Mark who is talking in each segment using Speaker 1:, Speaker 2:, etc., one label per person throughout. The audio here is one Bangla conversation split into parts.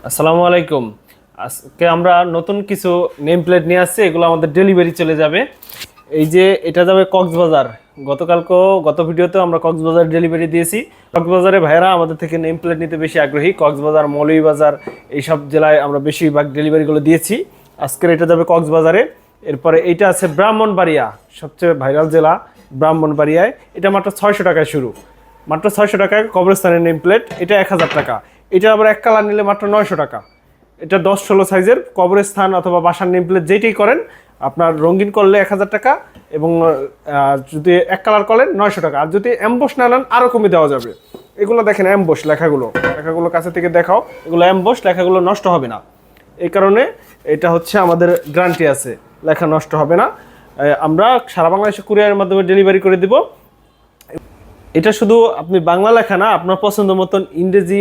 Speaker 1: আসসালামু আলাইকুম। আজকে আমরা নতুন কিছু নেম প্লেট নিয়ে আসছি, এগুলো আমাদের ডেলিভারি চলে যাবে। এই যে এটা যাবে কক্সবাজার। গত ভিডিওতে আমরা কক্সবাজার ডেলিভারি দিয়েছি। কক্সবাজারে ভাইরা আমাদের থেকে নেম প্লেট নিতে বেশি আগ্রহী। কক্সবাজার, মৌলভীবাজার এইসব জেলায় আমরা বেশিরভাগ ডেলিভারিগুলো দিয়েছি। আজকের এটা যাবে কক্সবাজারে। এরপরে এইটা আছে ব্রাহ্মণবাড়িয়া, সবচেয়ে ভাইরাল জেলা ব্রাহ্মণবাড়িয়ায়। এটা মাত্র 600 টাকায় শুরু, মাত্র 600 টাকায় কবরস্থানের নেম প্লেট। এটা 1000 টাকা। এটা আবার এক কালার নিলে মাত্র 900 টাকা। এটা 10-16 সাইজের কবরস্থান অথবা বাসার নেম প্লেট যেটাই করেন, আপনার রঙিন করলে 1000 টাকা, এবং যদি এক কালার করেন 900 টাকা। আর যদি অ্যাম্বস না নেন আরও কমে দেওয়া যাবে। এগুলো দেখেন অ্যাম্বস লেখাগুলো কাছে থেকে দেখাও, এগুলো অ্যাম্বস, লেখাগুলো নষ্ট হবে না। এই কারণে এটা হচ্ছে আমাদের গ্যারান্টি আছে, লেখা নষ্ট হবে না। আমরা সারা বাংলাদেশে কুরিয়ারের মাধ্যমে ডেলিভারি করে দিব। এটা শুধু আপনি বাংলা লেখা না, আপনার পছন্দ মতন ইংরেজি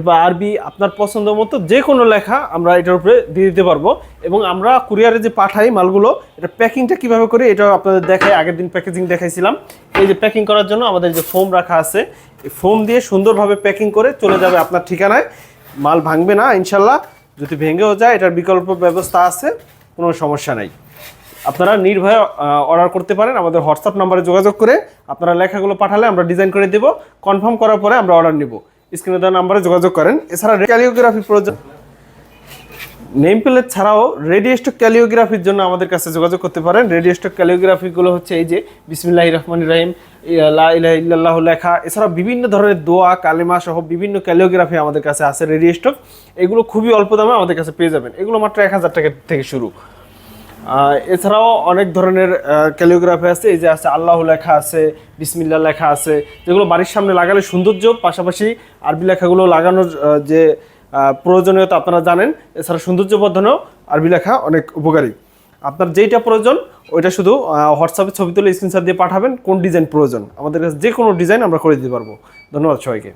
Speaker 1: বা আরবি, আপনার পছন্দ মতো যে কোনো লেখা আমরা এটার উপরে দিয়ে দিতে পারবো। এবং আমরা কুরিয়ারে যে পাঠাই মালগুলো, এটা প্যাকিংটা কীভাবে করি এটাও আপনাদের দেখাই। আগের দিন প্যাকেজিং দেখাইছিলাম। এই যে প্যাকিং করার জন্য আমাদের যে ফোম রাখা আছে, এই ফোম দিয়ে সুন্দরভাবে প্যাকিং করে চলে যাবে আপনার ঠিকানায়। মাল ভাঙবে না ইনশাল্লাহ। যদি ভেঙেও যায় এটার বিকল্প ব্যবস্থা আছে, কোনো সমস্যা নাই। আপনারা নির্ভয়ে অর্ডার করতে পারেন। আমাদের হোয়াটসঅ্যাপ নাম্বারে যোগাযোগ করে আপনারা লেখাগুলো পাঠালে আমরা ডিজাইন করে দেব। কনফার্ম করার পরে আমরা অর্ডার নিব। স্ক্রিনে দেওয়া নাম্বারে যোগাযোগ করেন। এছাড়া ক্যালিওগ্রাফি প্রয়োজন নেম প্লেট ছাড়াও রেডি স্টক ক্যালিওগ্রাফির জন্য আমাদের কাছে যোগাযোগ করতে পারেন। রেডি স্টক ক্যালিওগ্রাফিগুলো হচ্ছে এই যে বিসমিল্লাহির রহমানির রহিম, লা ইলাহা ইল্লাল্লাহু লেখা, এছাড়া বিভিন্ন ধরনের দোয়া, কালেমা সহ বিভিন্ন ক্যালিওগ্রাফি আমাদের কাছে আছে রেডি স্টক। এগুলো খুবই অল্প দামে আমাদের কাছে পেয়ে যাবেন। এগুলো মাত্র 1000 টাকা থেকে শুরু। এছাড়াও অনেক ধরনের ক্যালিওগ্রাফি আছে। এই যে আছে আল্লাহ লেখা আছে, বিসমিল্লাহ লেখা আছে, যেগুলো বাড়ির সামনে লাগালে সৌন্দর্য, পাশাপাশি আরবি লেখাগুলো লাগানোর যে প্রয়োজনীয়তা আপনারা জানেন। এছাড়া সৌন্দর্য বর্ধনেও আরবি লেখা অনেক উপকারী। আপনার যেইটা প্রয়োজন ওইটা শুধু হোয়াটসঅ্যাপে ছবি তুলে স্ক্রিনশট দিয়ে পাঠাবেন। কোন ডিজাইন প্রয়োজন, আমাদের কাছে যে কোনো ডিজাইন আমরা করে দিতে পারবো। ধন্যবাদ সবাইকে।